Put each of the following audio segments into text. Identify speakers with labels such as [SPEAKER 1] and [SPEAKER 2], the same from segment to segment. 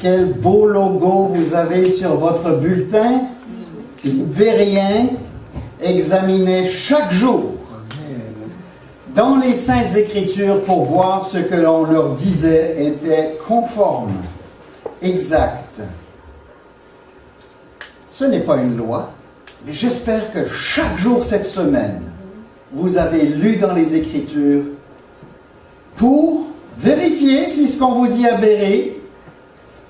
[SPEAKER 1] Quel beau logo vous avez sur votre bulletin. Libérien examinait chaque jour dans les Saintes Écritures pour voir ce que l'on leur disait était conforme, exact. Ce n'est pas une loi, mais j'espère que chaque jour cette semaine, vous avez lu dans les Écritures pour vérifier si ce qu'on vous dit à Béret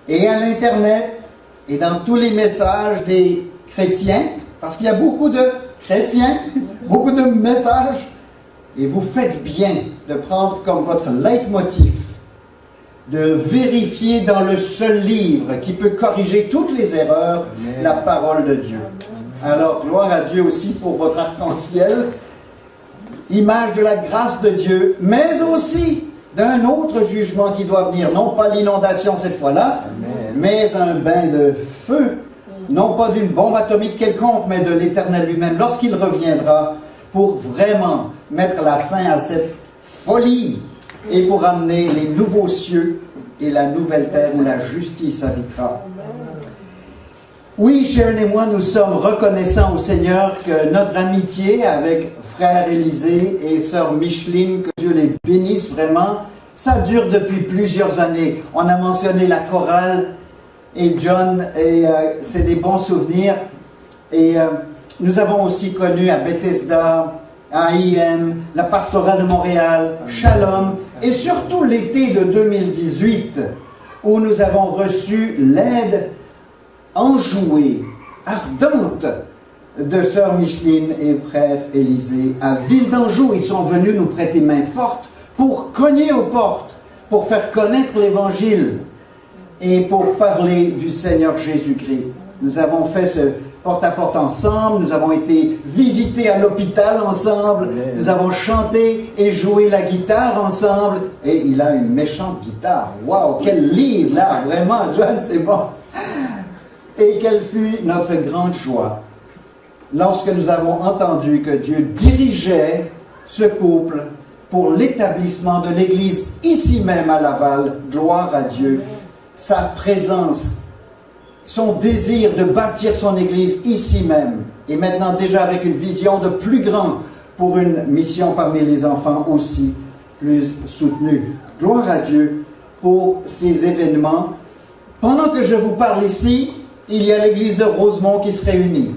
[SPEAKER 1] et à l'Internet et dans tous les messages des chrétiens, parce qu'il y a beaucoup de chrétiens, beaucoup de messages, et vous faites bien de prendre comme votre leitmotiv de vérifier dans le seul livre qui peut corriger toutes les erreurs, la parole de Dieu. Alors, gloire à Dieu aussi pour votre arc-en-ciel, image de la grâce de Dieu, mais aussi d'un autre jugement qui doit venir, non pas l'inondation cette fois-là, mais un bain de feu, non pas d'une bombe atomique quelconque, mais de l'Éternel lui-même, lorsqu'il reviendra pour vraiment mettre la fin à cette folie et pour amener les nouveaux cieux et la nouvelle terre où la justice habitera. Oui, Sharon et moi, nous sommes reconnaissants au Seigneur que notre amitié avec frère Élisée et sœur Micheline, que Dieu les bénisse vraiment, ça dure depuis plusieurs années. On a mentionné la chorale et John, et c'est des bons souvenirs. Et nous avons aussi connu à Bethesda, à IM, la pastorale de Montréal, Shalom, et surtout l'été de 2018, où nous avons reçu l'aide enjouée, ardente de sœur Micheline et frère Élisée. À Ville d'Anjou, ils sont venus nous prêter main forte pour cogner aux portes, pour faire connaître l'Évangile et pour parler du Seigneur Jésus-Christ. Nous avons fait ce porte-à-porte ensemble, nous avons été visités à l'hôpital ensemble, nous avons chanté et joué la guitare ensemble, et il a une méchante guitare. Waouh, quel livre là, vraiment, John, c'est bon. Et quelle fut notre grande joie lorsque nous avons entendu que Dieu dirigeait ce couple pour l'établissement de l'Église ici même à Laval. Gloire à Dieu. Sa présence, son désir de bâtir son Église ici même, et maintenant déjà avec une vision de plus grand pour une mission parmi les enfants aussi plus soutenue. Gloire à Dieu pour ces événements. Pendant que je vous parle ici, il y a l'église de Rosemont qui se réunit,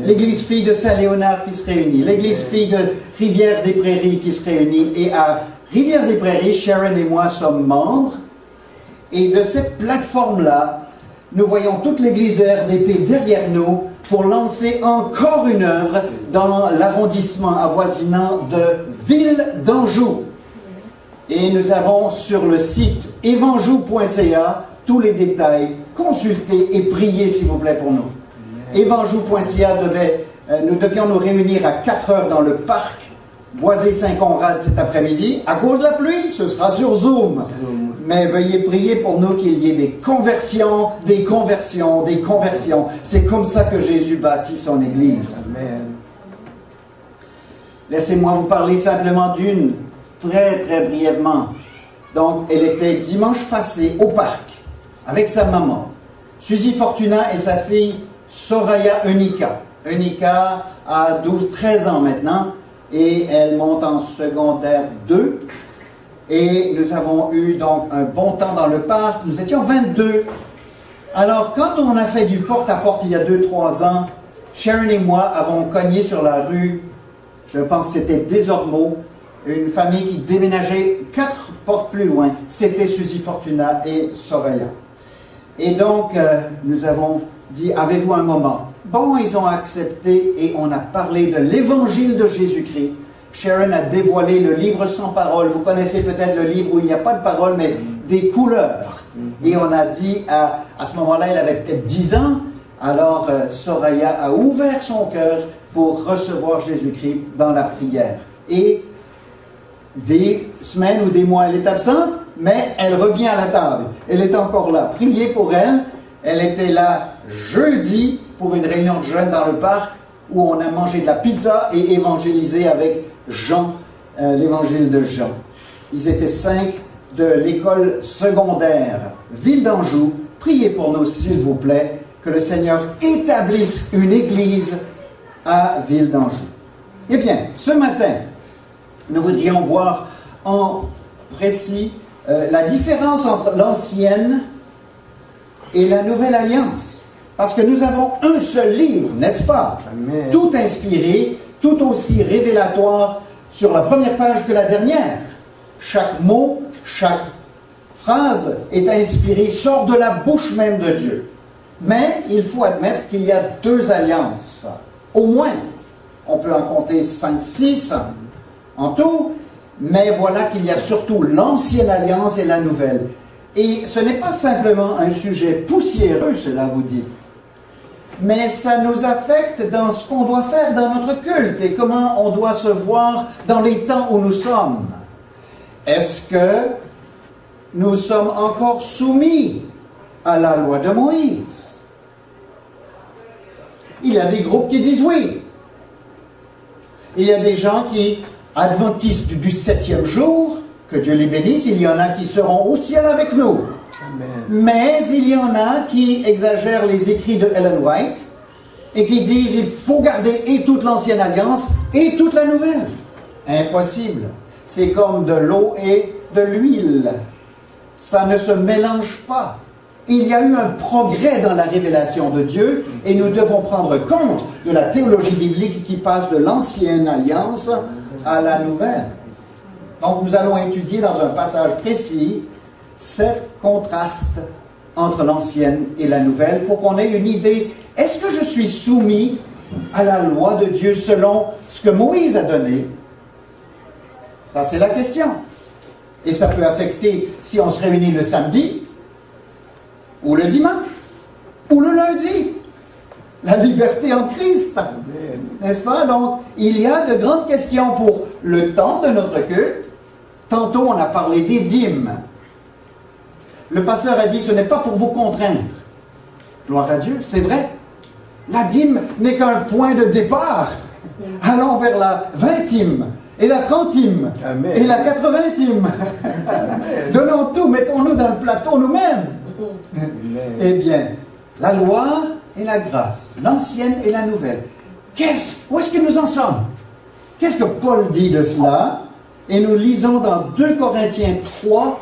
[SPEAKER 1] l'église fille de Saint-Léonard qui se réunit, l'église fille de Rivière-des-Prairies qui se réunit, et à Rivière-des-Prairies, Sharon et moi sommes membres, et de cette plateforme-là, nous voyons toute l'église de RDP derrière nous pour lancer encore une œuvre dans l'arrondissement avoisinant de Ville d'Anjou. Et nous avons sur le site evanjou.ca tous les détails. Consultez et priez s'il vous plaît pour nous. Evanjou.ca nous devions nous réunir à 4 heures dans le parc Boisé-Saint-Conrad cet après-midi. À cause de la pluie, ce sera sur Zoom. Mais veuillez prier pour nous qu'il y ait des conversions, des conversions, des conversions. C'est comme ça que Jésus bâtit son Église. Amen. Laissez-moi vous parler simplement d'une, très très brièvement. Donc, elle était dimanche passé au parc avec sa maman, Suzy Fortuna et sa fille Soraya Unica. Unica a 12-13 ans maintenant et elle monte en secondaire 2. Et nous avons eu donc un bon temps dans le parc. Nous étions 22. Alors, quand on a fait du porte-à-porte il y a 2-3 ans, Sharon et moi avons cogné sur la rue, je pense que c'était Desormeaux, une famille qui déménageait 4 portes plus loin. C'était Suzy Fortuna et Soraya. Et donc, nous avons dit, avez-vous un moment? Bon, ils ont accepté et on a parlé de l'évangile de Jésus-Christ. Sharon a dévoilé le livre sans parole. Vous connaissez peut-être le livre où il n'y a pas de parole, mais des couleurs. Et on a dit, à ce moment-là, elle avait peut-être 10 ans, alors Soraya a ouvert son cœur pour recevoir Jésus-Christ dans la prière. Et des semaines ou des mois, elle est absente, mais elle revient à la table. Elle est encore là. Priez pour elle. Elle était là jeudi pour une réunion de jeunes dans le parc où on a mangé de la pizza et évangélisé avec Jean, l'évangile de Jean. Ils étaient 5 de l'école secondaire Ville d'Anjou, priez pour nous, s'il vous plaît, que le Seigneur établisse une église à Ville d'Anjou. Eh bien, ce matin, nous voudrions voir en précis la différence entre l'ancienne et la nouvelle alliance. Parce que nous avons un seul livre, n'est-ce pas?
[SPEAKER 2] Amen.
[SPEAKER 1] Tout inspiré, tout aussi révélatoire sur la première page que la dernière. Chaque mot, chaque phrase est inspirée, sort de la bouche même de Dieu. Mais il faut admettre qu'il y a deux alliances, au moins. On peut en compter 5, 6 en tout, mais voilà qu'il y a surtout l'ancienne alliance et la nouvelle. Et ce n'est pas simplement un sujet poussiéreux, cela vous dit, mais ça nous affecte dans ce qu'on doit faire dans notre culte et comment on doit se voir dans les temps où nous sommes. Est-ce que nous sommes encore soumis à la loi de Moïse? Il y a des groupes qui disent oui. Il y a des gens qui, adventistes du 7e jour, que Dieu les bénisse, il y en a qui seront au ciel avec nous.
[SPEAKER 2] Amen.
[SPEAKER 1] Mais il y en a qui exagèrent les écrits de Ellen White et qui disent il faut garder et toute l'ancienne alliance et toute la nouvelle. Impossible. C'est comme de l'eau et de l'huile. Ça ne se mélange pas. Il y a eu un progrès dans la révélation de Dieu et nous devons prendre compte de la théologie biblique qui passe de l'ancienne alliance à la nouvelle. Donc nous allons étudier dans un passage précis ce contraste entre l'ancienne et la nouvelle pour qu'on ait une idée. Est-ce que je suis soumis à la loi de Dieu selon ce que Moïse a donné? Ça, c'est la question. Et ça peut affecter si on se réunit le samedi, ou le dimanche, ou le lundi. La liberté en Christ. N'est-ce pas? Donc, il y a de grandes questions pour le temps de notre culte. Tantôt, on a parlé des dîmes. Le pasteur a dit, ce n'est pas pour vous contraindre. Gloire à Dieu, c'est vrai. La dîme n'est qu'un point de départ. Allons vers la 20e, et la 30e,
[SPEAKER 2] Amen.
[SPEAKER 1] et la 80e. Donnons tout, mettons-nous dans le plateau nous-mêmes. Eh bien, la loi et la grâce, l'ancienne et la nouvelle. Où est-ce que nous en sommes? Qu'est-ce que Paul dit de cela? Et nous lisons dans 2 Corinthiens 3,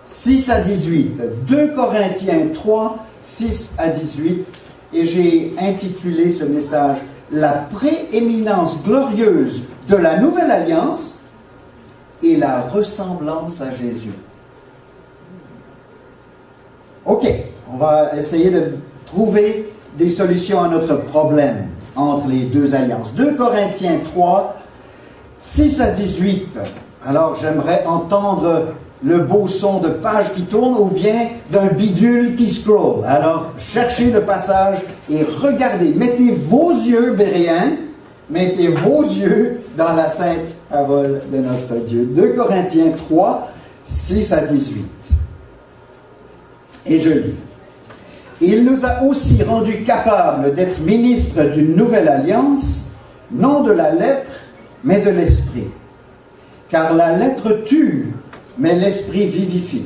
[SPEAKER 1] 6 à 18. 2 Corinthiens 3, 6 à 18. Et j'ai intitulé ce message « La prééminence glorieuse de la nouvelle alliance et la ressemblance à Jésus ». Ok, on va essayer de trouver des solutions à notre problème entre les deux alliances. 2 Corinthiens 3, 6 à 18. Alors, j'aimerais entendre le beau son de page qui tourne ou bien d'un bidule qui scroll. Alors, cherchez le passage et regardez. Mettez vos yeux, Béréens, mettez vos yeux dans la sainte parole de notre Dieu. 2 Corinthiens 3, 6 à 18. Et je lis. Il nous a aussi rendus capables d'être ministres d'une nouvelle alliance, non de la lettre, mais de l'esprit. Car la lettre tue, mais l'esprit vivifie.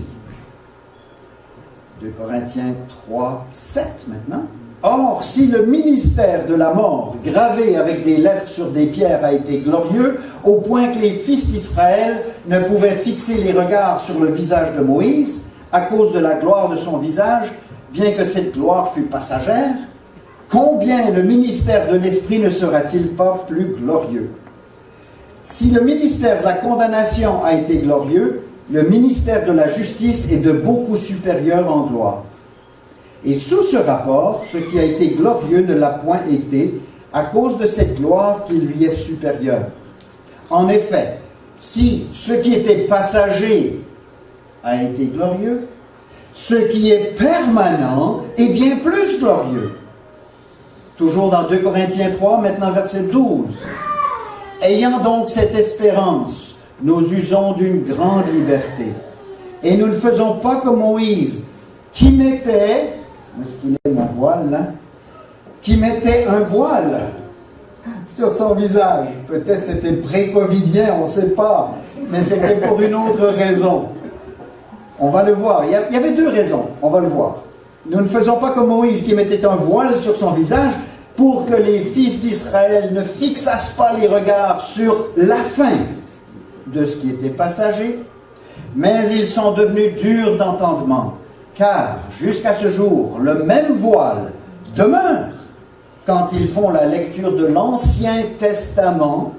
[SPEAKER 1] 2 Corinthiens 3, 7 maintenant. Or, si le ministère de la mort, gravé avec des lettres sur des pierres, a été glorieux, au point que les fils d'Israël ne pouvaient fixer les regards sur le visage de Moïse, à cause de la gloire de son visage, bien que cette gloire fût passagère, combien le ministère de l'Esprit ne sera-t-il pas plus glorieux? Si le ministère de la condamnation a été glorieux, le ministère de la justice est de beaucoup supérieur en gloire. Et sous ce rapport, ce qui a été glorieux ne l'a point été, à cause de cette gloire qui lui est supérieure. En effet, si ce qui était passager a été glorieux, ce qui est permanent est bien plus glorieux. Toujours dans 2 Corinthiens 3, maintenant verset 12. Ayant donc cette espérance, nous usons d'une grande liberté. Et nous ne faisons pas comme Moïse, qui mettait, est-ce qu'il est mon voile là? Qui mettait un voile sur son visage. Peut-être c'était pré-covidien, on ne sait pas, mais c'était pour une autre raison. On va le voir. Il y avait deux raisons, on va le voir. Nous ne faisons pas comme Moïse qui mettait un voile sur son visage pour que les fils d'Israël ne fixassent pas les regards sur la fin de ce qui était passager, mais ils sont devenus durs d'entendement, car jusqu'à ce jour, le même voile demeure quand ils font la lecture de l'Ancien Testament,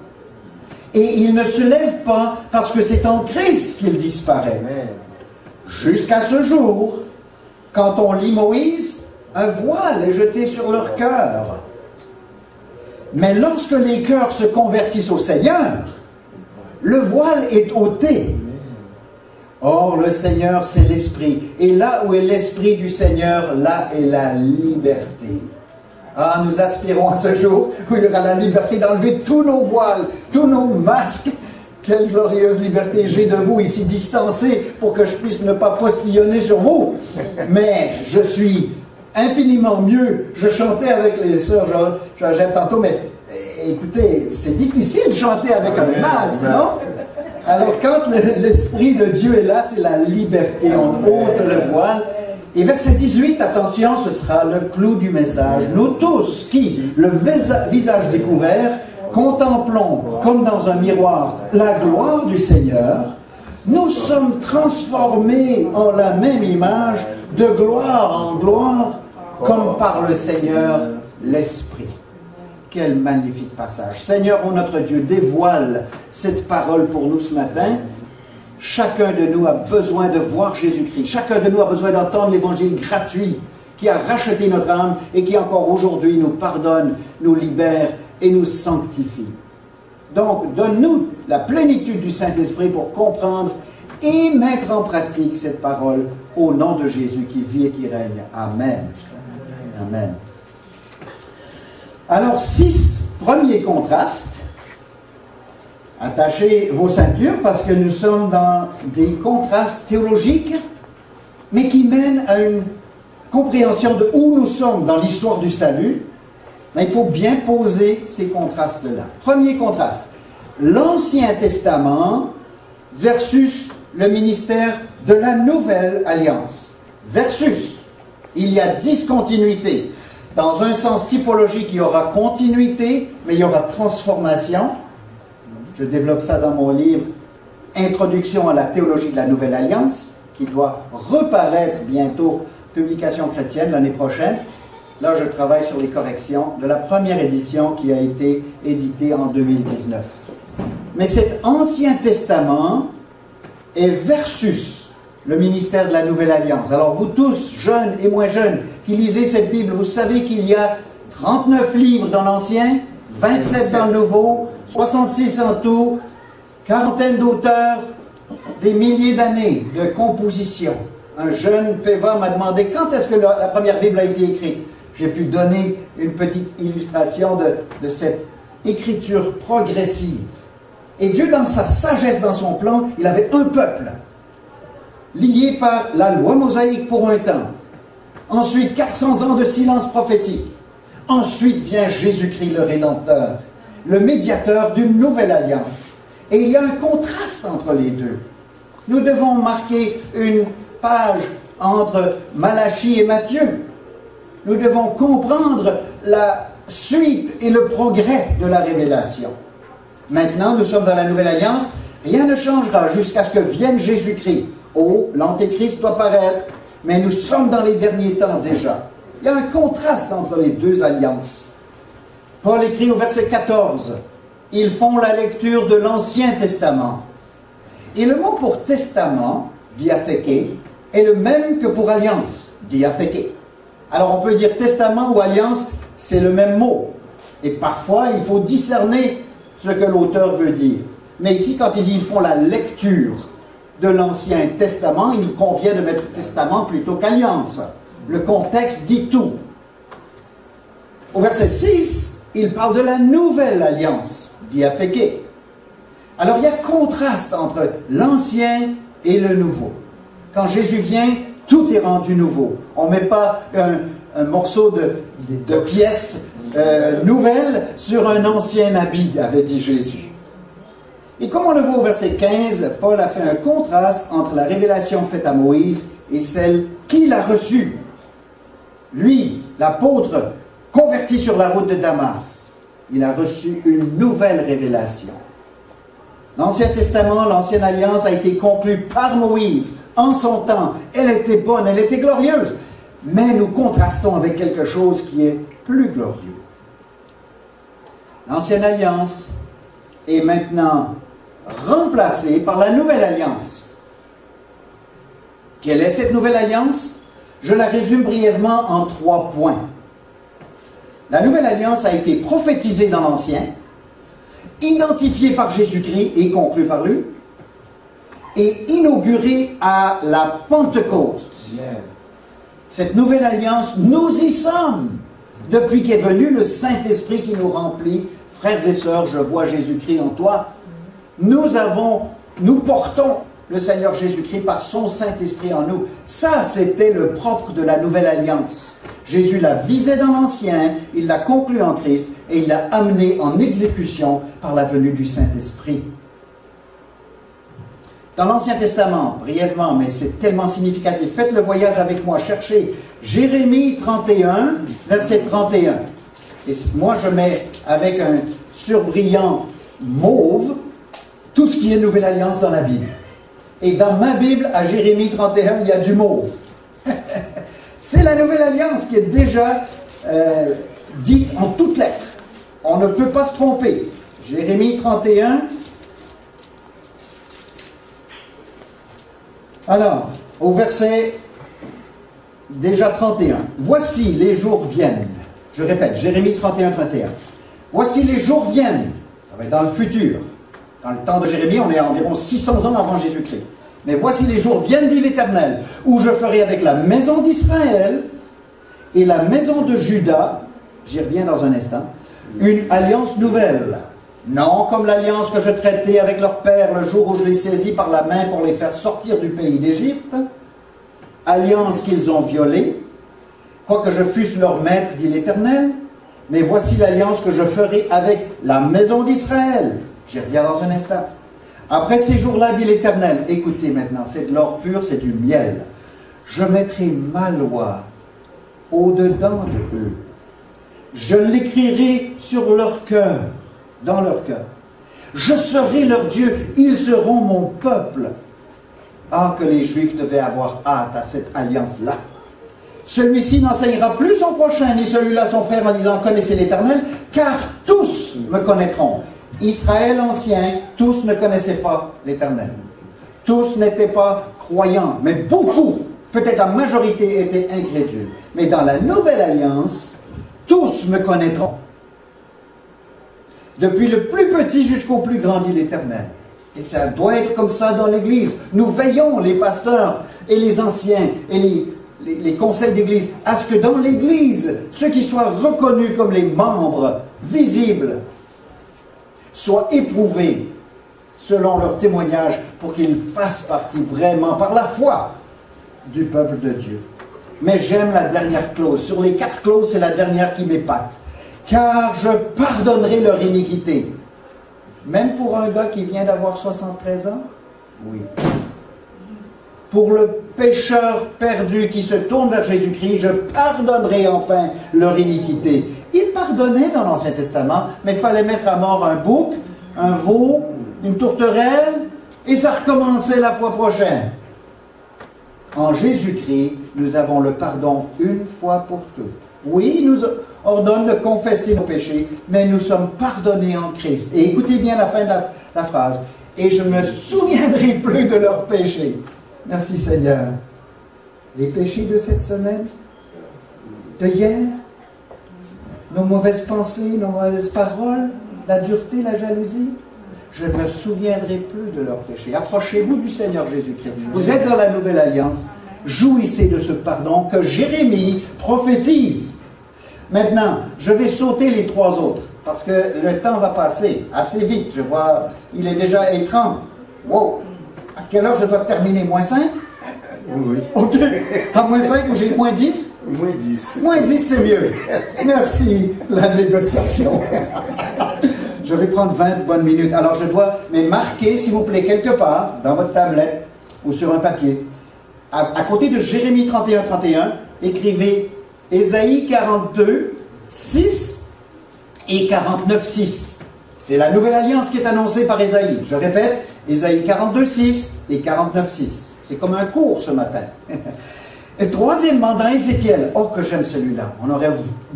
[SPEAKER 1] et il ne se lève pas parce que c'est en Christ qu'il disparaît. Jusqu'à ce jour, quand on lit Moïse, un voile est jeté sur leur cœur. Mais lorsque les cœurs se convertissent au Seigneur, le voile est ôté. Or, le Seigneur, c'est l'Esprit. Et là où est l'Esprit du Seigneur, là est la liberté. Ah, nous aspirons à ce jour où il y aura la liberté d'enlever tous nos voiles, tous nos masques. Quelle glorieuse liberté j'ai de vous ici distancés pour que je puisse ne pas postillonner sur vous. Mais je suis infiniment mieux. Je chantais avec les sœurs, j'achète tantôt, mais écoutez, c'est difficile de chanter avec un masque, non? Alors quand l'Esprit de Dieu est là, c'est la liberté, on ôte le voile. Et verset 18, attention, ce sera le clou du message. Nous tous qui, le visage découvert, contemplons comme dans un miroir la gloire du Seigneur, nous sommes transformés en la même image, de gloire en gloire, comme par le Seigneur l'Esprit. Quel magnifique passage. Seigneur, ô notre Dieu, dévoile cette parole pour nous ce matin. Chacun de nous a besoin de voir Jésus-Christ. Chacun de nous a besoin d'entendre l'évangile gratuit qui a racheté notre âme et qui encore aujourd'hui nous pardonne, nous libère et nous sanctifie. Donc, donne-nous la plénitude du Saint-Esprit pour comprendre et mettre en pratique cette parole au nom de Jésus qui vit et qui règne. Amen. Amen. Alors, 6 premiers contrastes. Attachez vos ceintures parce que nous sommes dans des contrastes théologiques, mais qui mènent à une compréhension de où nous sommes dans l'histoire du salut. Mais il faut bien poser ces contrastes-là. Premier contraste, l'Ancien Testament versus le ministère de la Nouvelle Alliance. Versus, il y a discontinuité. Dans un sens typologique, il y aura continuité, mais il y aura transformation. Je développe ça dans mon livre « Introduction à la théologie de la Nouvelle Alliance » qui doit reparaître bientôt, publication chrétienne l'année prochaine. Là, je travaille sur les corrections de la première édition qui a été éditée en 2019. Mais cet Ancien Testament est versus le ministère de la Nouvelle Alliance. Alors vous tous, jeunes et moins jeunes, qui lisez cette Bible, vous savez qu'il y a 39 livres dans l'Ancien, 27 dans le Nouveau, 66 en tout, quarantaine d'auteurs, des milliers d'années de composition. Un jeune Péva m'a demandé quand est-ce que la première Bible a été écrite. J'ai pu donner une petite illustration de cette écriture progressive. Et Dieu, dans sa sagesse, dans son plan, il avait un peuple, lié par la loi mosaïque pour un temps. Ensuite, 400 ans de silence prophétique. Ensuite vient Jésus-Christ, le Rédempteur, le médiateur d'une nouvelle alliance. Et il y a un contraste entre les deux. Nous devons marquer une page entre Malachie et Matthieu. Nous devons comprendre la suite et le progrès de la révélation. Maintenant, nous sommes dans la Nouvelle Alliance. Rien ne changera jusqu'à ce que vienne Jésus-Christ. Oh, l'Antéchrist doit paraître, mais nous sommes dans les derniers temps déjà. Il y a un contraste entre les deux alliances. Paul écrit au verset 14, « Ils font la lecture de l'Ancien Testament. » Et le mot pour testament, diatheke, est le même que pour alliance, diatheke. Alors on peut dire testament ou alliance, c'est le même mot. Et parfois, il faut discerner ce que l'auteur veut dire. Mais ici, quand il dit qu'ils font la lecture de l'Ancien Testament, il convient de mettre testament plutôt qu'alliance. Le contexte dit tout. Au verset 6, il parle de la nouvelle alliance, diatheke. Alors il y a contraste entre l'ancien et le nouveau. Quand Jésus vient, tout est rendu nouveau. On ne met pas un morceau de pièces nouvelles sur un ancien habit, avait dit Jésus. Et comme on le voit au verset 15, Paul a fait un contraste entre la révélation faite à Moïse et celle qu'il a reçue. Lui, l'apôtre, converti sur la route de Damas, il a reçu une nouvelle révélation. L'Ancien Testament, l'Ancienne Alliance a été conclue par Moïse en son temps. Elle était bonne, elle était glorieuse. Mais nous contrastons avec quelque chose qui est plus glorieux. L'Ancienne Alliance est maintenant remplacée par la Nouvelle Alliance. Quelle est cette Nouvelle Alliance? Je la résume brièvement en 3 points. La Nouvelle Alliance a été prophétisée dans l'Ancien, identifiée par Jésus-Christ et conclue par lui, et inaugurée à la Pentecôte. Cette Nouvelle Alliance, nous y sommes. Depuis qu'est venu le Saint-Esprit qui nous remplit, frères et sœurs, je vois Jésus-Christ en toi. Nous portons le Seigneur Jésus-Christ par son Saint-Esprit en nous. Ça, c'était le propre de la Nouvelle Alliance. Jésus l'a visé dans l'Ancien, il l'a conclu en Christ et il l'a amené en exécution par la venue du Saint-Esprit. Dans l'Ancien Testament, brièvement, mais c'est tellement significatif, faites le voyage avec moi, cherchez Jérémie 31, verset 31. Et moi, je mets avec un surbrillant mauve tout ce qui est Nouvelle Alliance dans la Bible. Et dans ma Bible, à Jérémie 31, il y a du mauve. C'est la Nouvelle Alliance qui est déjà dite en toutes lettres. On ne peut pas se tromper. Jérémie 31. Alors, au verset déjà 31. Voici les jours viennent. Je répète, Jérémie 31, 31. Voici les jours viennent. Ça va être dans le futur. Dans le temps de Jérémie, on est à environ 600 ans avant Jésus-Christ. Mais voici les jours viennent, dit l'Éternel, où je ferai avec la maison d'Israël et la maison de Juda, j'y reviens dans un instant, une alliance nouvelle. Non comme l'alliance que je traitais avec leur père le jour où je les saisis par la main pour les faire sortir du pays d'Égypte. Alliance qu'ils ont violée, quoique je fusse leur maître, dit l'Éternel. Mais voici l'alliance que je ferai avec la maison d'Israël. J'y reviens dans un instant. Après ces jours-là, dit l'Éternel, écoutez maintenant, c'est de l'or pur, c'est du miel. Je mettrai ma loi au-dedans de eux. Je l'écrirai sur leur cœur, dans leur cœur. Je serai leur Dieu, ils seront mon peuple. Ah, que les Juifs devaient avoir hâte à cette alliance-là. Celui-ci n'enseignera plus son prochain, ni celui-là son frère, en disant, connaissez l'Éternel, car tous me connaîtront. Israël ancien, tous ne connaissaient pas l'Éternel. Tous n'étaient pas croyants, mais beaucoup, peut-être la majorité, étaient incrédules. Mais dans la Nouvelle Alliance, tous me connaîtront. Depuis le plus petit jusqu'au plus grand, dit l'Éternel. Et ça doit être comme ça dans l'Église. Nous veillons, les pasteurs et les anciens et les conseils d'Église, à ce que dans l'Église, ceux qui soient reconnus comme les membres visibles, soient éprouvés selon leur témoignage pour qu'ils fassent partie vraiment, par la foi, du peuple de Dieu. Mais j'aime la dernière clause. Sur les 4 clauses, c'est la dernière qui m'épate. Car je pardonnerai leur iniquité. Même pour un gars qui vient d'avoir 73 ans? Oui. Pour le pécheur perdu qui se tourne vers Jésus-Christ, je pardonnerai enfin leur iniquité. Il pardonnait dans l'Ancien Testament, mais il fallait mettre à mort un bouc, un veau, une tourterelle, et ça recommençait la fois prochaine. En Jésus-Christ, nous avons le pardon une fois pour toutes. Oui, il nous ordonne de confesser nos péchés, mais nous sommes pardonnés en Christ. Et écoutez bien la fin de la phrase. Et je ne me souviendrai plus de leurs péchés. Merci Seigneur. Les péchés de cette semaine, de hier, nos mauvaises pensées, nos mauvaises paroles, la dureté, la jalousie, je ne me souviendrai plus de leurs péchés. Approchez-vous du Seigneur Jésus-Christ. Vous êtes dans la Nouvelle Alliance. Jouissez de ce pardon que Jérémie prophétise. Maintenant, je vais sauter les 3 autres, parce que le temps va passer assez vite. Je vois, il est déjà étrange. Wow! À quelle heure je dois terminer? Moins 5?
[SPEAKER 2] Oui.
[SPEAKER 1] OK. À moins 5 ou j'ai moins 10?
[SPEAKER 2] Moins 10.
[SPEAKER 1] Moins 10, c'est mieux. Merci, la négociation. Je vais prendre 20 bonnes minutes. Alors je dois marquer, s'il vous plaît, quelque part, dans votre tablette ou sur un papier. À côté de Jérémie 31, 31, écrivez Ésaïe 42, 6 et 49, 6. C'est la nouvelle alliance qui est annoncée par Ésaïe. Je répète, Ésaïe 42, 6 et 49, 6. C'est comme un cours ce matin. Et troisièmement, dans Ézéchiel, oh que j'aime celui-là, on aurait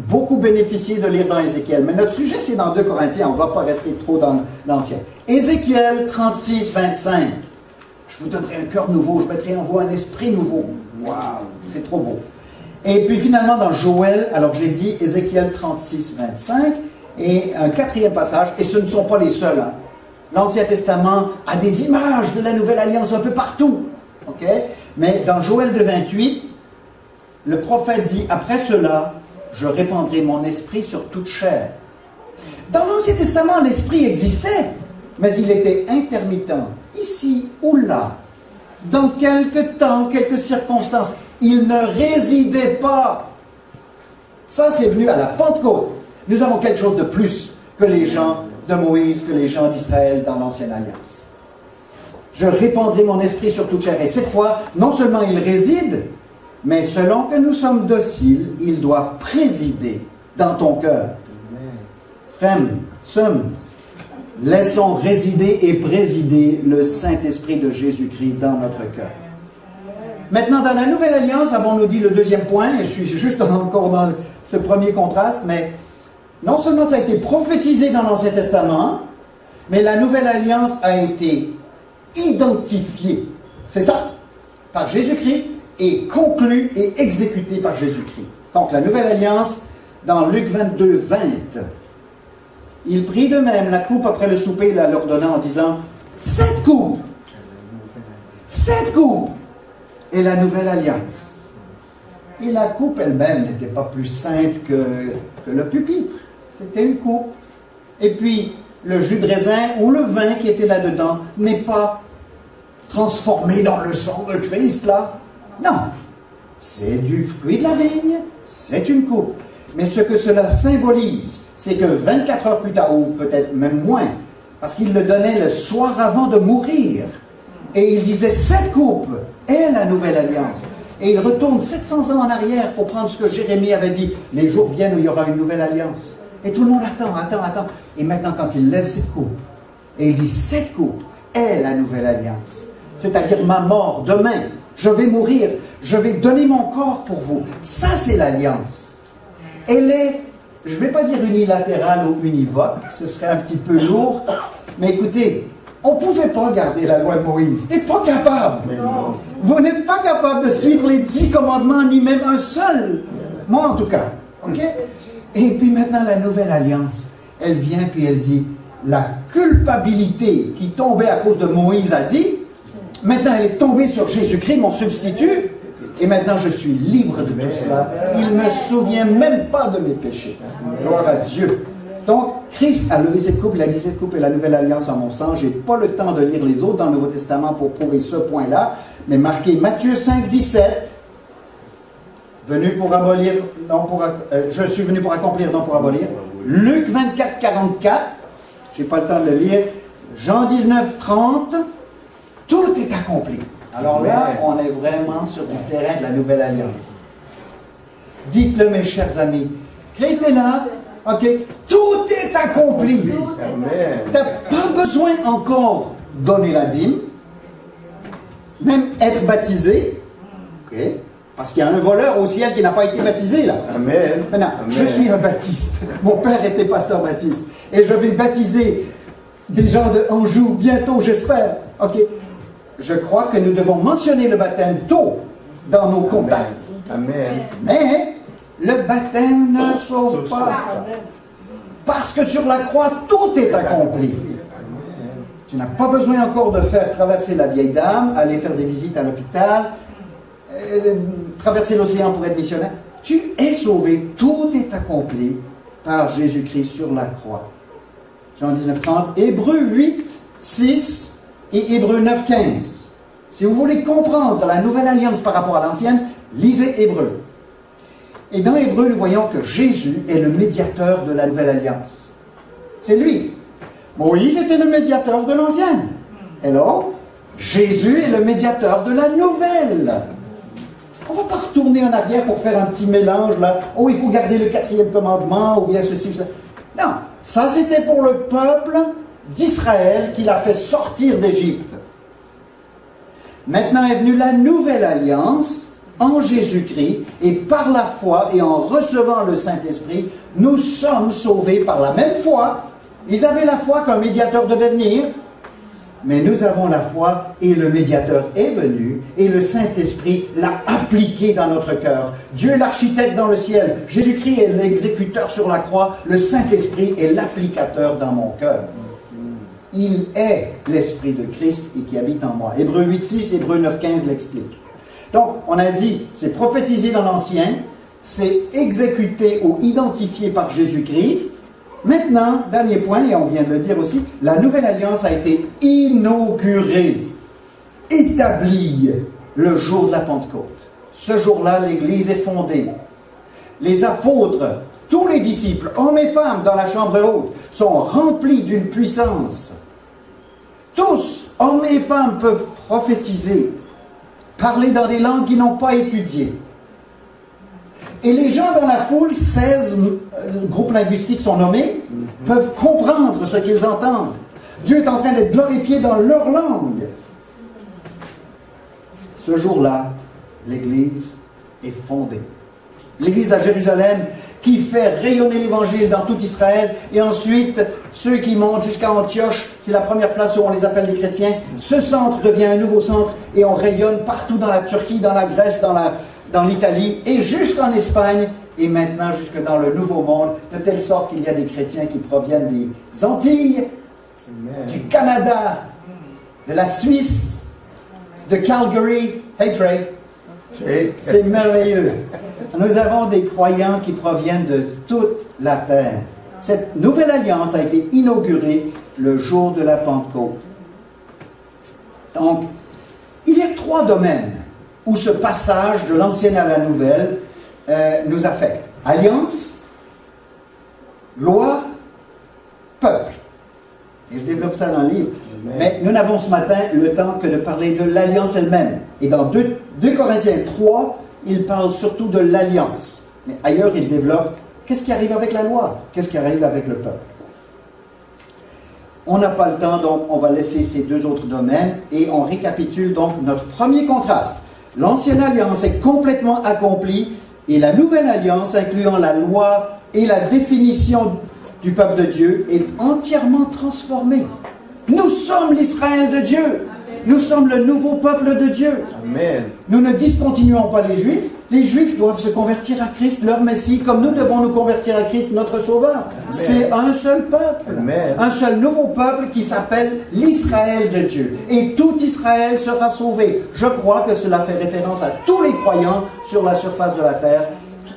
[SPEAKER 1] beaucoup bénéficié de lire dans Ézéchiel, mais notre sujet c'est dans 2 Corinthiens, on ne va pas rester trop dans l'ancien. Ézéchiel 36, 25, je vous donnerai un cœur nouveau, je mettrai en vous un esprit nouveau. Waouh, c'est trop beau. Et puis finalement dans Joël, alors j'ai dit Ézéchiel 36, 25, et un quatrième passage, et ce ne sont pas les seuls. Hein. L'Ancien Testament a des images de la Nouvelle Alliance un peu partout. Okay? Mais dans Joël 2, 28, le prophète dit, après cela, je répandrai mon esprit sur toute chair. Dans l'Ancien Testament, l'esprit existait, mais il était intermittent, ici ou là, dans quelques temps, quelques circonstances. Il ne résidait pas. Ça, c'est venu à la Pentecôte. Nous avons quelque chose de plus que les gens de Moïse, que les gens d'Israël dans l'Ancienne Alliance. Je répandrai mon esprit sur toute chair. Et cette fois, non seulement il réside, mais selon que nous sommes dociles, il doit présider dans ton cœur. Frem, sum, laissons résider et présider le Saint-Esprit de Jésus-Christ dans notre cœur. Maintenant, dans la Nouvelle Alliance, avons-nous dit le deuxième point, et je suis juste encore dans ce premier contraste, mais non seulement ça a été prophétisé dans l'Ancien Testament, mais la Nouvelle Alliance a été identifiée, c'est ça, par Jésus-Christ, et conclue et exécutée par Jésus-Christ. Donc la Nouvelle Alliance, dans Luc 22, 20, il prit de même la coupe après le souper, il la leur donna en disant, cette coupe est la Nouvelle Alliance. Et la coupe elle-même n'était pas plus sainte que le pupitre. C'était une coupe. Et puis, le jus de raisin ou le vin qui était là-dedans n'est pas transformé dans le sang de Christ, là. Non. C'est du fruit de la vigne, c'est une coupe. Mais ce que cela symbolise, c'est que 24 heures plus tard, ou peut-être même moins, parce qu'il le donnait le soir avant de mourir, et il disait, cette coupe est la nouvelle alliance. Et il retourne 700 ans en arrière pour prendre ce que Jérémie avait dit. Les jours viennent où il y aura une nouvelle alliance. Et tout le monde attend. Et maintenant, quand il lève cette coupe, et il dit, cette coupe est la nouvelle alliance. C'est-à-dire ma mort, demain, je vais mourir, je vais donner mon corps pour vous. Ça, c'est l'alliance. Elle est, je ne vais pas dire unilatérale ou univoque, ce serait un petit peu lourd, mais écoutez, on ne pouvait pas garder la loi de Moïse. Tu n'es pas capable. Vous n'êtes pas capable de suivre les 10 commandements, ni même un seul. Moi, en tout cas. OK? Et puis maintenant, la nouvelle alliance, elle vient puis elle dit, la culpabilité qui tombait à cause de Moïse a dit, maintenant elle est tombée sur Jésus-Christ, mon substitut, et maintenant je suis libre de tout cela. Il ne me souvient même pas de mes péchés. Gloire à Dieu. Donc, Christ a levé cette coupe, il a dit cette coupe est la nouvelle alliance en mon sang. Je n'ai pas le temps de lire les autres dans le Nouveau Testament pour prouver ce point-là, mais marqué Matthieu 5, 17, venu pour abolir, non pour, je suis venu pour accomplir, non pour abolir. Luc 24, 44, je n'ai pas le temps de le lire. Jean 19, 30, tout est accompli. Alors là, on est vraiment sur du terrain de la nouvelle alliance. Dites-le, mes chers amis. Christ est là. OK, tout est accompli. Tu n'as pas besoin encore de donner la dîme, même être baptisé, OK, parce qu'il y a un voleur au ciel qui n'a pas été baptisé là.
[SPEAKER 2] Amen.
[SPEAKER 1] Maintenant, je suis un baptiste. Mon père était pasteur baptiste. Et je vais baptiser des gens de Anjou bientôt, j'espère. OK, je crois que nous devons mentionner le baptême tôt dans nos contacts.
[SPEAKER 2] Amen.
[SPEAKER 1] Mais le baptême ne sauve pas. Parce que sur la croix, tout est accompli. Tu n'as pas besoin encore de faire traverser la vieille dame, aller faire des visites à l'hôpital, traverser l'océan pour être missionnaire. Tu es sauvé. Tout est accompli par Jésus-Christ sur la croix. Jean 19, 30, Hébreux 8, 6 et Hébreux 9, 15. Si vous voulez comprendre la nouvelle alliance par rapport à l'ancienne, lisez Hébreux. Et dans Hébreux, nous voyons que Jésus est le médiateur de la nouvelle alliance. C'est lui. Moïse était le médiateur de l'ancienne. Hello? Jésus est le médiateur de la nouvelle. On ne va pas retourner en arrière pour faire un petit mélange là. Oh, il faut garder le 4e commandement ou bien ceci, ça. Non, ça c'était pour le peuple d'Israël qu'il a fait sortir d'Égypte. Maintenant est venue la nouvelle alliance en Jésus-Christ, et par la foi et en recevant le Saint-Esprit, nous sommes sauvés par la même foi. Ils avaient la foi qu'un médiateur devait venir, mais nous avons la foi et le médiateur est venu et le Saint-Esprit l'a appliqué dans notre cœur. Dieu est l'architecte dans le ciel, Jésus-Christ est l'exécuteur sur la croix, le Saint-Esprit est l'applicateur dans mon cœur. Il est l'Esprit de Christ et qui habite en moi. Hébreux 8.6, Hébreux 9.15 l'explique. Donc, on a dit, c'est prophétisé dans l'Ancien, c'est exécuté ou identifié par Jésus-Christ. Maintenant, dernier point, et on vient de le dire aussi, la nouvelle alliance a été inaugurée, établie le jour de la Pentecôte. Ce jour-là, l'Église est fondée. Les apôtres, tous les disciples, hommes et femmes dans la chambre haute, sont remplis d'une puissance. Tous, hommes et femmes, peuvent prophétiser, parler dans des langues qu'ils n'ont pas étudiées. Et les gens dans la foule, 16 groupes linguistiques sont nommés, peuvent comprendre ce qu'ils entendent. Dieu est en train d'être glorifié dans leur langue. Ce jour-là, l'Église est fondée. L'Église à Jérusalem qui fait rayonner l'Évangile dans tout Israël, et ensuite, ceux qui montent jusqu'à Antioche, c'est la première place où on les appelle les chrétiens. Ce centre devient un nouveau centre, et on rayonne partout dans la Turquie, dans la Grèce, dans l'Italie, et jusqu'en Espagne, et maintenant jusque dans le Nouveau Monde, de telle sorte qu'il y a des chrétiens qui proviennent des Antilles, du Canada, de la Suisse, de Calgary. Hey Trey, c'est merveilleux. Nous avons des croyants qui proviennent de toute la terre. Cette nouvelle alliance a été inaugurée le jour de la Pentecôte. Donc, il y a 3 domaines où ce passage de l'ancienne à la nouvelle nous affecte. Alliance, loi, peuple. Et je développe ça dans le livre. Amen. Mais nous n'avons ce matin le temps que de parler de l'alliance elle-même. Et dans 2 Corinthiens 3, il parle surtout de l'alliance. Mais ailleurs, il développe qu'est-ce qui arrive avec la loi, qu'est-ce qui arrive avec le peuple. On n'a pas le temps, donc on va laisser ces 2 autres domaines et on récapitule donc notre premier contraste. L'ancienne alliance est complètement accomplie et la nouvelle alliance, incluant la loi et la définition du peuple de Dieu, est entièrement transformée. Nous sommes l'Israël de Dieu. Nous sommes le nouveau peuple de Dieu. Amen. Nous ne discontinuons pas les Juifs. Les Juifs doivent se convertir à Christ, leur Messie, comme nous devons nous convertir à Christ, notre Sauveur. C'est un seul peuple. Amen. Un seul nouveau peuple qui s'appelle l'Israël de Dieu. Et tout Israël sera sauvé. Je crois que cela fait référence à tous les croyants sur la surface de la terre.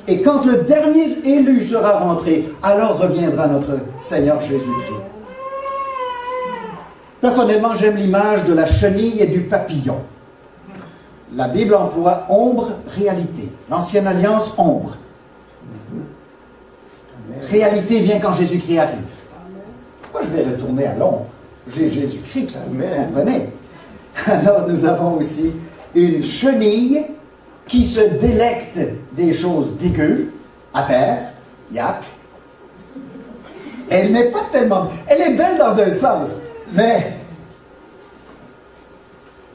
[SPEAKER 1] Et quand le dernier élu sera rentré, alors reviendra notre Seigneur Jésus-Christ. Personnellement, j'aime l'image de la chenille et du papillon. La Bible emploie ombre, réalité. L'Ancienne Alliance, ombre. Réalité vient quand Jésus-Christ arrive. Pourquoi je vais retourner à l'ombre? J'ai Jésus-Christ, vous comprenez? Alors nous avons aussi une chenille qui se délecte des choses dégueu, à terre, yak. Elle n'est pas tellement... Elle est belle dans un sens, mais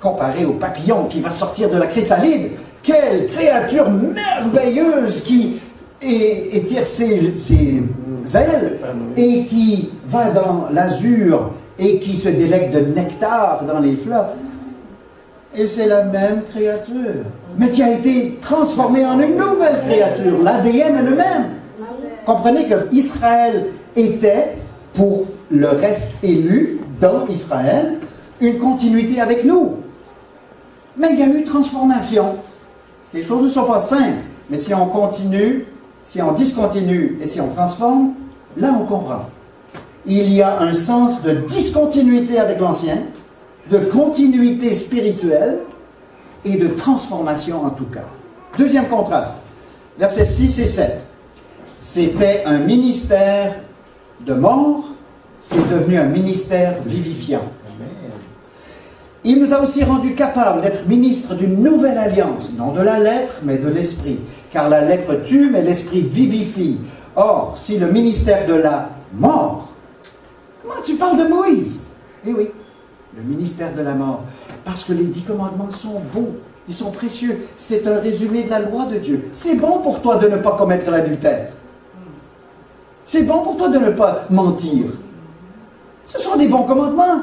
[SPEAKER 1] comparée au papillon qui va sortir de la chrysalide, quelle créature merveilleuse qui étire ses ailes et qui va dans l'azur et qui se délecte de nectar dans les fleurs. Et c'est la même créature, mais qui a été transformée en une nouvelle créature. L'ADN est le même. Comprenez que Israël était, pour le reste élu dans Israël, une continuité avec nous. Mais il y a eu transformation. Ces choses ne sont pas simples, mais si on continue, si on discontinue et si on transforme, là on comprend. Il y a un sens de discontinuité avec l'ancien, de continuité spirituelle et de transformation en tout cas. Deuxième contraste, versets 6 et 7. C'était un ministère de mort, c'est devenu un ministère vivifiant. Il nous a aussi rendus capables d'être ministres d'une nouvelle alliance, non de la lettre, mais de l'esprit. Car la lettre tue, mais l'esprit vivifie. Or, si le ministère de la mort, comment tu parles de Moïse? Eh oui, le ministère de la mort. Parce que les 10 commandements sont beaux, ils sont précieux. C'est un résumé de la loi de Dieu. C'est bon pour toi de ne pas commettre l'adultère. C'est bon pour toi de ne pas mentir. Ce sont des bons commandements.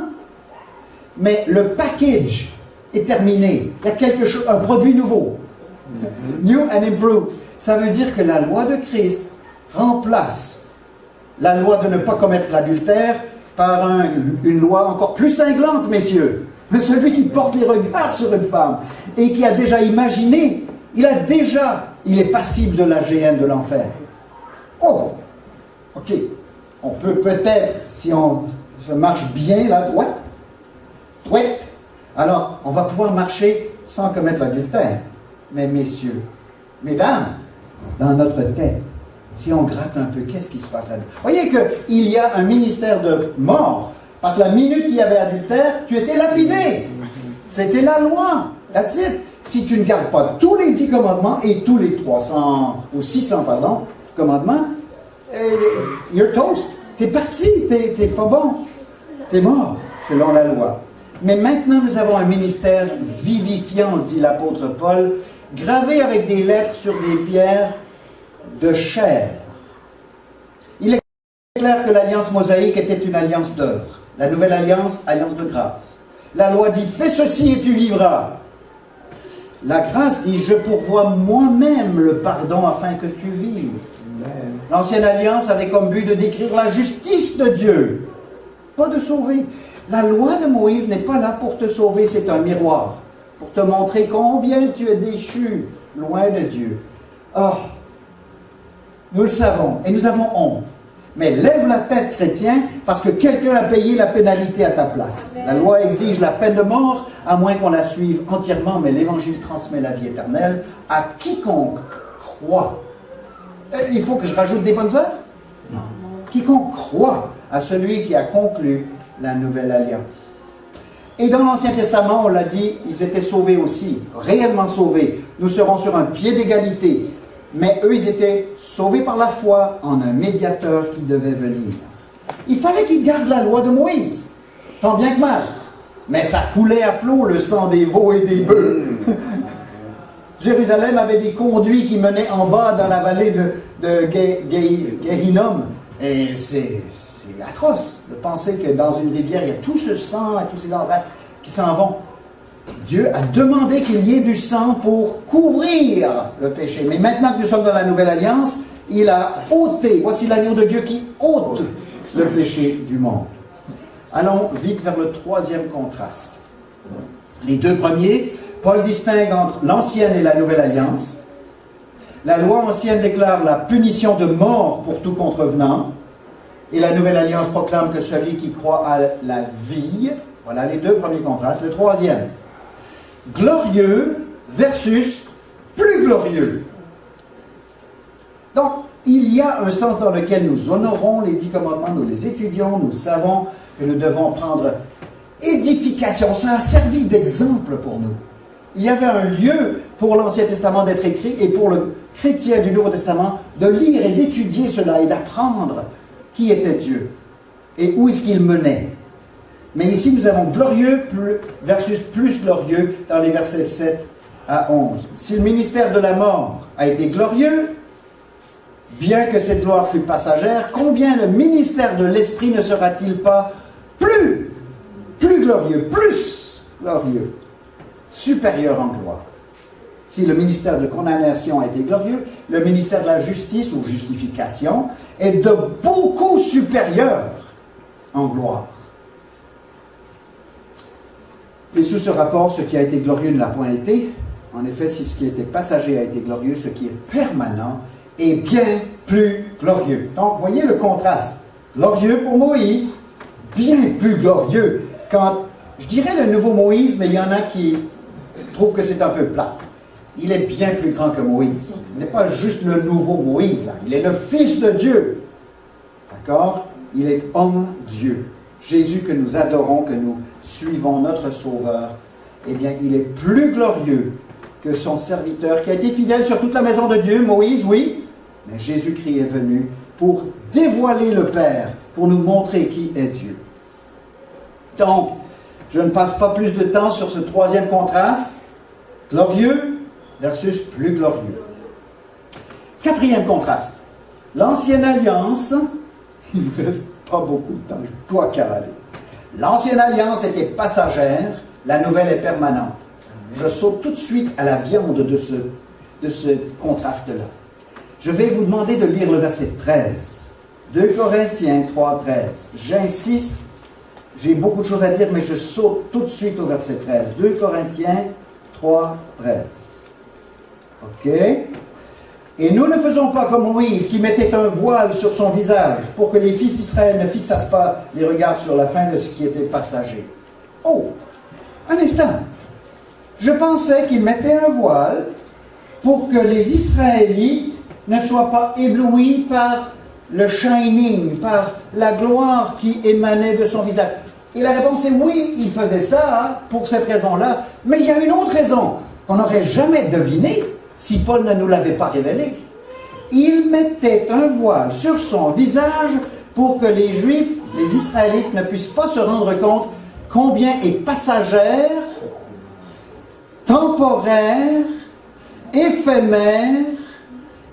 [SPEAKER 1] Mais le package est terminé. Il y a quelque chose, un produit nouveau. New and improved. Ça veut dire que la loi de Christ remplace la loi de ne pas commettre l'adultère par une loi encore plus cinglante, messieurs. Celui qui porte les regards sur une femme et qui a déjà imaginé, il est passible de la géhenne de l'enfer. Oh, ok. On peut peut-être, si on se marche bien là, ouais. Alors, on va pouvoir marcher sans commettre l'adultère. Mais messieurs, mesdames, dans notre tête, si on gratte un peu, qu'est-ce qui se passe là-dedans? Voyez qu'il y a un ministère de mort. Parce que la minute qu'il y avait adultère, tu étais lapidé. C'était la loi. That's it. Si tu ne gardes pas tous les 10 commandements et tous les 300 ou 600, commandements, you're toast. T'es parti, t'es pas bon. T'es mort, selon la loi. Mais maintenant, nous avons un ministère vivifiant, dit l'apôtre Paul, gravé avec des lettres sur des pierres de chair. Il est clair que l'alliance mosaïque était une alliance d'œuvre. La nouvelle alliance, alliance de grâce. La loi dit, fais ceci et tu vivras. La grâce dit, je pourvois moi-même le pardon afin que tu vives. L'ancienne alliance avait comme but de décrire la justice de Dieu, pas de sauver. La loi de Moïse n'est pas là pour te sauver, c'est un miroir, pour te montrer combien tu es déchu, loin de Dieu. Ah, nous le savons, et nous avons honte. Mais lève la tête, chrétien, parce que quelqu'un a payé la pénalité à ta place. La loi exige la peine de mort, à moins qu'on la suive entièrement, mais l'Évangile transmet la vie éternelle à quiconque croit. Il faut que je rajoute des bonnes œuvres? Non. Quiconque croit à celui qui a conclu la nouvelle alliance. Et dans l'Ancien Testament, on l'a dit, ils étaient sauvés aussi, réellement sauvés. Nous serons sur un pied d'égalité. Mais eux, ils étaient sauvés par la foi en un médiateur qui devait venir. Il fallait qu'ils gardent la loi de Moïse, tant bien que mal. Mais ça coulait à flot le sang des veaux et des bœufs. Jérusalem avait des conduits qui menaient en bas dans la vallée de Gehinnom. Et c'est atroce de penser que dans une rivière, il y a tout ce sang et tous ces enfants qui s'en vont. Dieu a demandé qu'il y ait du sang pour couvrir le péché. Mais maintenant que nous sommes dans la nouvelle alliance, il a ôté. Voici l'agneau de Dieu qui ôte le péché du monde. Allons vite vers le troisième contraste. Les deux premiers, Paul distingue entre l'ancienne et la nouvelle alliance. La loi ancienne déclare la punition de mort pour tout contrevenant. Et la nouvelle alliance proclame que celui qui croit à la vie. Voilà les deux premiers contrastes. Le troisième, glorieux versus plus glorieux. Donc, il y a un sens dans lequel nous honorons les 10 commandements, nous les étudions, nous savons que nous devons prendre édification. Ça a servi d'exemple pour nous. Il y avait un lieu pour l'Ancien Testament d'être écrit et pour le chrétien du Nouveau Testament de lire et d'étudier cela et d'apprendre qui était Dieu et où est-ce qu'il menait. Mais ici, nous avons glorieux versus plus glorieux dans les versets 7 à 11. Si le ministère de la mort a été glorieux, bien que cette gloire fût passagère, combien le ministère de l'Esprit ne sera-t-il pas plus glorieux, plus glorieux, supérieur en gloire? Si le ministère de condamnation a été glorieux, le ministère de la justice ou justification est de beaucoup supérieur en gloire. Et sous ce rapport, ce qui a été glorieux ne l'a point été. En effet, si ce qui était passager a été glorieux, ce qui est permanent est bien plus glorieux. Donc, voyez le contraste. Glorieux pour Moïse, bien plus glorieux. Quand, je dirais le nouveau Moïse, mais il y en a qui trouvent que c'est un peu plat. Il est bien plus grand que Moïse. Il n'est pas juste le nouveau Moïse, là. Il est le Fils de Dieu. D'accord? il est homme-Dieu. Jésus que nous adorons, que nous suivons, notre Sauveur, eh bien, il est plus glorieux que son serviteur qui a été fidèle sur toute la maison de Dieu, Moïse, oui, mais Jésus-Christ est venu pour dévoiler le Père, pour nous montrer qui est Dieu. Donc, je ne passe pas plus de temps sur ce troisième contraste, glorieux versus plus glorieux. Quatrième contraste, l'ancienne alliance, il ne reste pas beaucoup de temps, je dois cavaler. L'ancienne alliance était passagère, la nouvelle est permanente. Je saute tout de suite à la viande de ce contraste-là. Je vais vous demander de lire le verset 13. 2 Corinthiens 3, 13. J'insiste, j'ai beaucoup de choses à dire, mais je saute tout de suite au verset 13. 2 Corinthiens 3, 13. OK? Et nous ne faisons pas comme Moïse, qui mettait un voile sur son visage, pour que les fils d'Israël ne fixassent pas les regards sur la fin de ce qui était passager. Oh! Un instant! Je pensais qu'il mettait un voile pour que les Israélites ne soient pas éblouis par le shining, par la gloire qui émanait de son visage. Et la réponse est oui, il faisait ça pour cette raison-là, mais il y a une autre raison qu'on n'aurait jamais devinée si Paul ne nous l'avait pas révélée. Il mettait un voile sur son visage pour que les Juifs, les Israélites, ne puissent pas se rendre compte combien est passagère, temporaire, éphémère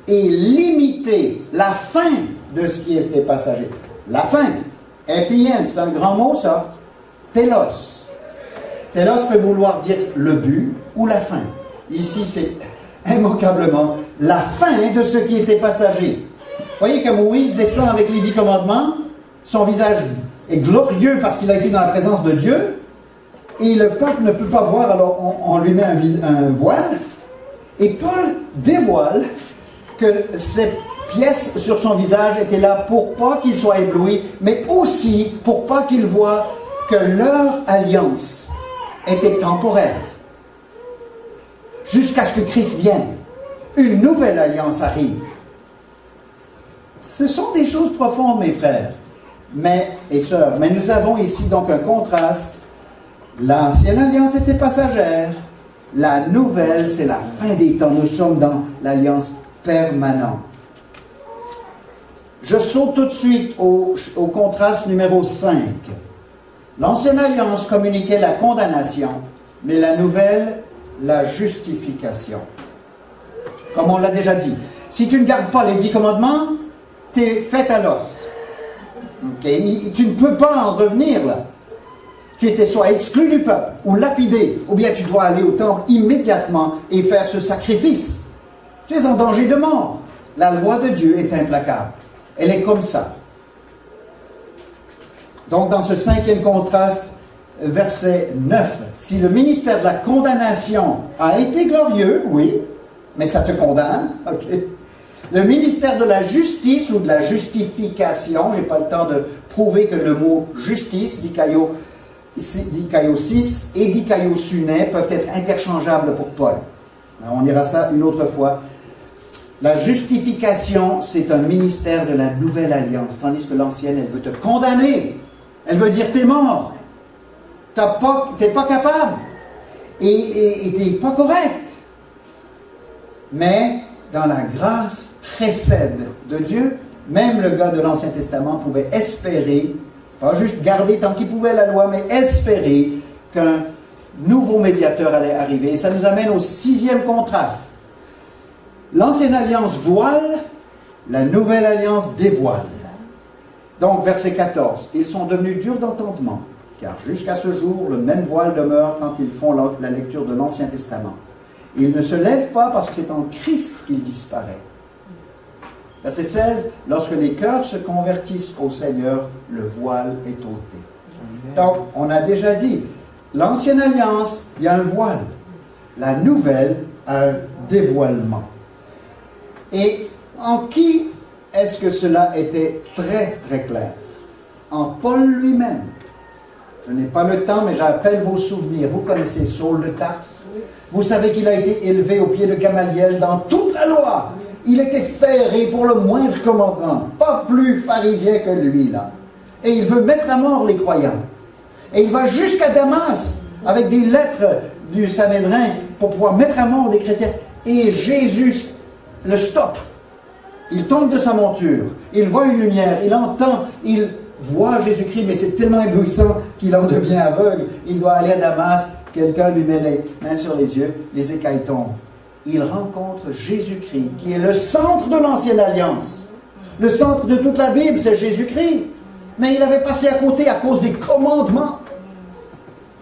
[SPEAKER 1] et limité la fin de ce qui était passager. La fin, F-I-N, c'est un grand mot ça, télos. Télos peut vouloir dire le but ou la fin. Ici, c'est immanquablement la fin de ce qui était passager. Vous voyez que Moïse descend avec les 10 commandements, son visage est glorieux parce qu'il a été dans la présence de Dieu, et le peuple ne peut pas voir, alors on lui met un voile, et Paul dévoile que cette pièce sur son visage était là pour pas qu'il soit ébloui, mais aussi pour pas qu'il voie que leur alliance était temporaire. Jusqu'à ce que Christ vienne, une nouvelle alliance arrive. Ce sont des choses profondes, mes frères et sœurs, mais nous avons ici donc un contraste. L'ancienne alliance était passagère, la nouvelle, c'est la fin des temps. Nous sommes dans l'alliance permanente. Je saute tout de suite au contraste numéro 5. L'ancienne alliance communiquait la condamnation, mais la nouvelle, la justification. Comme on l'a déjà dit, si tu ne gardes pas les 10 commandements, tu es fait à l'os. Okay? Tu ne peux pas en revenir là. Tu étais soit exclu du peuple, ou lapidé, ou bien tu dois aller au temple immédiatement et faire ce sacrifice. Tu es en danger de mort. La loi de Dieu est implacable. Elle est comme ça. Donc dans ce 5e contraste, verset 9, si le ministère de la condamnation a été glorieux, oui, mais ça te condamne, ok. Le ministère de la justice ou de la justification, je n'ai pas le temps de prouver que le mot justice, dikaiosis et dikaiosune peuvent être interchangeables pour Paul. On ira ça une autre fois. La justification, c'est un ministère de la nouvelle alliance, tandis que l'ancienne, elle veut te condamner. Elle veut dire, t'es mort. T'es pas capable. Et t'es pas correct. Mais, dans la grâce précède de Dieu, même le gars de l'Ancien Testament pouvait espérer, pas juste garder tant qu'il pouvait la loi, mais espérer qu'un nouveau médiateur allait arriver. Et ça nous amène au 6e contraste. L'ancienne alliance voile, la nouvelle alliance dévoile. Donc, verset 14. Ils sont devenus durs d'entendement, car jusqu'à ce jour, le même voile demeure quand ils font la lecture de l'Ancien Testament. Ils ne se lèvent pas parce que c'est en Christ qu'il disparaît. Verset 16. Lorsque les cœurs se convertissent au Seigneur, le voile est ôté. Donc, on a déjà dit, l'ancienne alliance, il y a un voile. La nouvelle, un dévoilement. Et en qui est-ce que cela était très très clair? En Paul lui-même. Je n'ai pas le temps, mais j'appelle vos souvenirs. Vous connaissez Saul de Tarse. Vous savez qu'il a été élevé au pied de Gamaliel dans toute la loi. Il était ferré pour le moindre commandement. Pas plus pharisien que lui, là. Et il veut mettre à mort les croyants. Et il va jusqu'à Damas avec des lettres du Sanhédrin pour pouvoir mettre à mort les chrétiens. Et Jésus le stoppe. Il tombe de sa monture. Il voit une lumière. Il entend, il voit Jésus-Christ, mais c'est tellement éblouissant qu'il en devient aveugle. Il doit aller à Damas. Quelqu'un lui met les mains sur les yeux. Les écailles tombent. Il rencontre Jésus-Christ, qui est le centre de l'Ancienne Alliance. Le centre de toute la Bible, c'est Jésus-Christ. Mais il avait passé à côté à cause des commandements.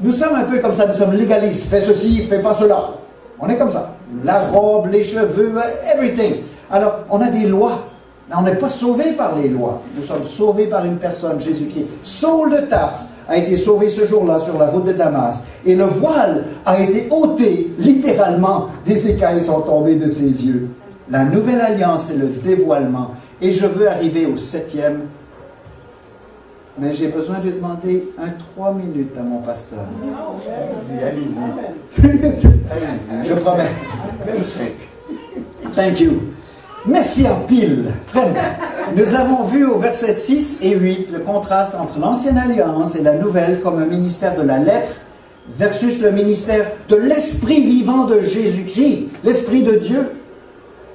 [SPEAKER 1] Nous sommes un peu comme ça, nous sommes légalistes. Fais ceci, fais pas cela. On est comme ça. La robe, les cheveux, everything. Alors, on a des lois. On n'est pas sauvés par les lois. Nous sommes sauvés par une personne, Jésus-Christ. Saul de Tarse a été sauvé ce jour-là sur la route de Damas. Et le voile a été ôté, littéralement. Des écailles sont tombées de ses yeux. La nouvelle alliance, c'est le dévoilement. Et je veux arriver au 7e. Mais j'ai besoin de demander 3 minutes à mon pasteur. Allez-y. Je promets. Thank you. Merci en pile. Vraiment. Nous avons vu au verset 6 et 8 le contraste entre l'ancienne alliance et la nouvelle comme un ministère de la lettre versus le ministère de l'esprit vivant de Jésus-Christ, l'esprit de Dieu.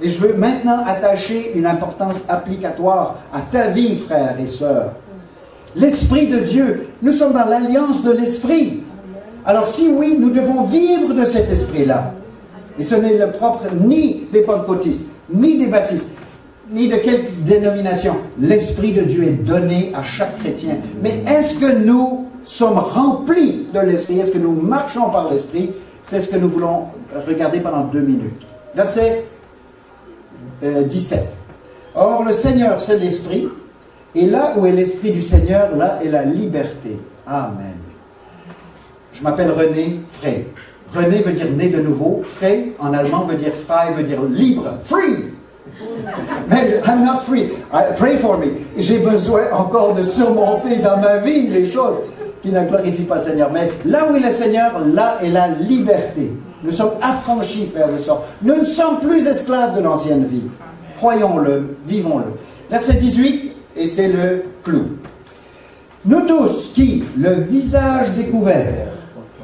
[SPEAKER 1] Et je veux maintenant attacher une importance applicatoire à ta vie, frères et sœurs. L'Esprit de Dieu, nous sommes dans l'alliance de l'Esprit. Alors si oui, nous devons vivre de cet Esprit-là. Et ce n'est le propre ni des pentecôtistes, ni des baptistes, ni de quelque dénomination. L'Esprit de Dieu est donné à chaque chrétien. Mais est-ce que nous sommes remplis de l'Esprit? Est-ce que nous marchons par l'Esprit? C'est ce que nous voulons regarder pendant 2 minutes. Verset 17. Or, le Seigneur, c'est l'Esprit. Et là où est l'Esprit du Seigneur, là est la liberté. Amen. Je m'appelle René Frey. René veut dire né de nouveau. Frey, en allemand, veut dire frei, veut dire libre. Free! Mais I'm not free. Pray for me. J'ai besoin encore de surmonter dans ma vie les choses qui ne glorifient pas le Seigneur. Mais là où est le Seigneur, là est la liberté. Nous sommes affranchis, frères et sœurs. Nous ne sommes plus esclaves de l'ancienne vie. Croyons-le, vivons-le. Verset 18. Et c'est le clou. Nous tous qui, le visage découvert,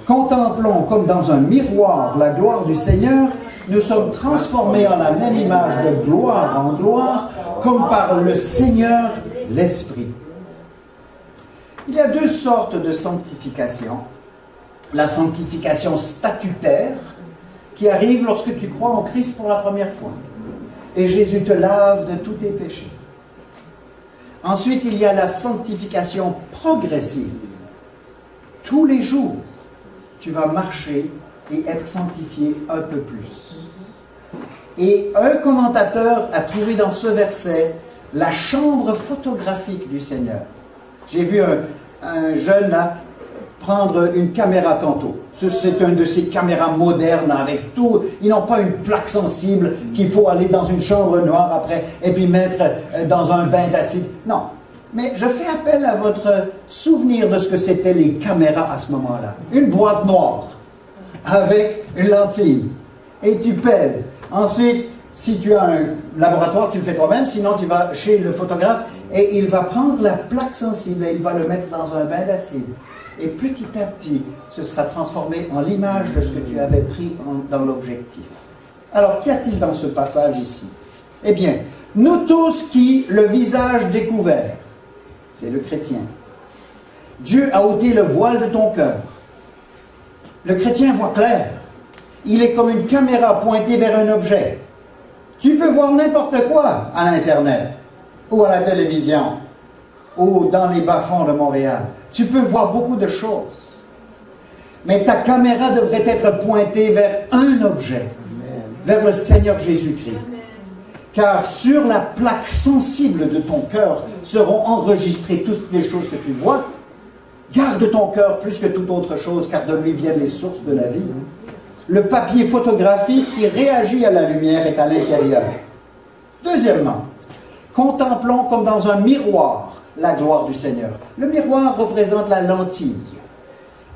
[SPEAKER 1] contemplons comme dans un miroir la gloire du Seigneur, nous sommes transformés en la même image de gloire en gloire, comme par le Seigneur l'Esprit. Il y a 2 sortes de sanctification. La sanctification statutaire, qui arrive lorsque tu crois en Christ pour la première fois. Et Jésus te lave de tous tes péchés. Ensuite, il y a la sanctification progressive. Tous les jours, tu vas marcher et être sanctifié un peu plus. Et un commentateur a trouvé dans ce verset la chambre photographique du Seigneur. J'ai vu un jeune là prendre une caméra tantôt. C'est une de ces caméras modernes avec tout. Ils n'ont pas une plaque sensible qu'il faut aller dans une chambre noire après et puis mettre dans un bain d'acide. Non. Mais je fais appel à votre souvenir de ce que c'était les caméras à ce moment-là. Une boîte noire avec une lentille. Et tu pèses. Ensuite, si tu as un laboratoire, tu le fais toi-même. Sinon, tu vas chez le photographe et il va prendre la plaque sensible et il va le mettre dans un bain d'acide. Et petit à petit, ce sera transformé en l'image de ce que tu avais pris dans l'objectif. Alors, qu'y a-t-il dans ce passage ici? Eh bien, nous tous qui, le visage découvert, c'est le chrétien. Dieu a ôté le voile de ton cœur. Le chrétien voit clair. Il est comme une caméra pointée vers un objet. Tu peux voir n'importe quoi à l'Internet, ou à la télévision, ou dans les bas-fonds de Montréal. Tu peux voir beaucoup de choses. Mais ta caméra devrait être pointée vers un objet, vers le Seigneur Jésus-Christ. Car sur la plaque sensible de ton cœur seront enregistrées toutes les choses que tu vois. Garde ton cœur plus que toute autre chose, car de lui viennent les sources de la vie. Le papier photographique qui réagit à la lumière est à l'intérieur. Deuxièmement, contemplons comme dans un miroir la gloire du Seigneur. Le miroir représente la lentille.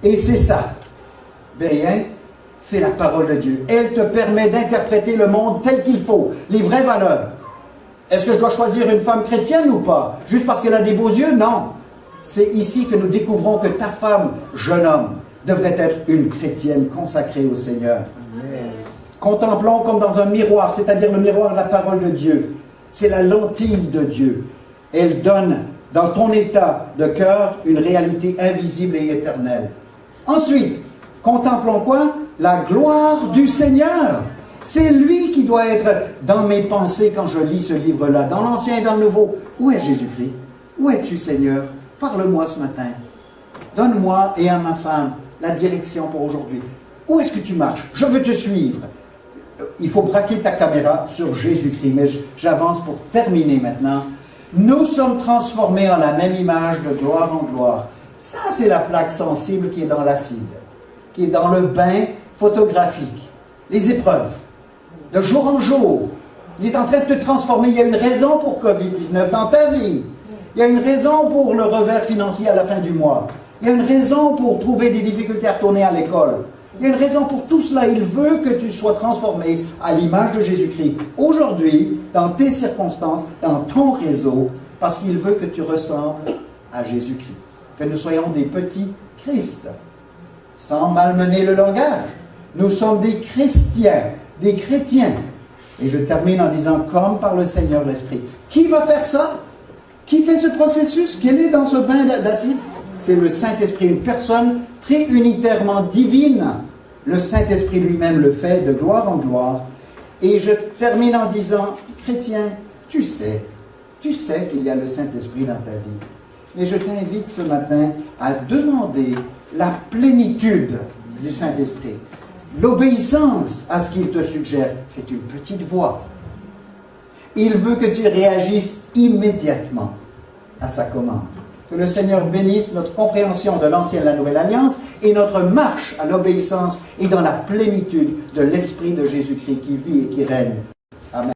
[SPEAKER 1] Et c'est ça. Bien, c'est la parole de Dieu. Elle te permet d'interpréter le monde tel qu'il faut, les vraies valeurs. Est-ce que je dois choisir une femme chrétienne ou pas? Juste parce qu'elle a des beaux yeux? Non. C'est ici que nous découvrons que ta femme, jeune homme, devrait être une chrétienne consacrée au Seigneur. Amen. Contemplons comme dans un miroir, c'est-à-dire le miroir de la parole de Dieu. C'est la lentille de Dieu. Elle donne dans ton état de cœur une réalité invisible et éternelle. Ensuite, contemplons quoi? La gloire du Seigneur. C'est lui qui doit être dans mes pensées quand je lis ce livre-là, dans l'Ancien et dans le Nouveau. Où est Jésus-Christ? Où es-tu, Seigneur? Parle-moi ce matin. Donne-moi et à ma femme la direction pour aujourd'hui. Où est-ce que tu marches? Je veux te suivre. Il faut braquer ta caméra sur Jésus-Christ, mais j'avance pour terminer maintenant. Nous sommes transformés en la même image de gloire en gloire. Ça, c'est la plaque sensible qui est dans l'acide, qui est dans le bain photographique. Les épreuves, de jour en jour. Il est en train de te transformer. Il y a une raison pour COVID-19 dans ta vie. Il y a une raison pour le revers financier à la fin du mois. Il y a une raison pour trouver des difficultés à retourner à l'école. Il y a une raison pour tout cela. Il veut que tu sois transformé à l'image de Jésus-Christ. Aujourd'hui, dans tes circonstances, dans ton réseau, parce qu'il veut que tu ressembles à Jésus-Christ. Que nous soyons des petits Christ, sans malmener le langage. Nous sommes des chrétiens, des chrétiens. Et je termine en disant, comme par le Seigneur l'Esprit. Qui va faire ça? Qui fait ce processus? Quel est dans ce bain d'acide? C'est le Saint-Esprit, une personne très unitairement divine. Le Saint-Esprit lui-même le fait de gloire en gloire. Et je termine en disant, chrétien, tu sais qu'il y a le Saint-Esprit dans ta vie. Et je t'invite ce matin à demander la plénitude du Saint-Esprit. L'obéissance à ce qu'il te suggère, c'est une petite voix. Il veut que tu réagisses immédiatement à sa commande. Que le Seigneur bénisse notre compréhension de l'Ancienne et la Nouvelle Alliance et notre marche à l'obéissance et dans la plénitude de l'Esprit de Jésus-Christ qui vit et qui règne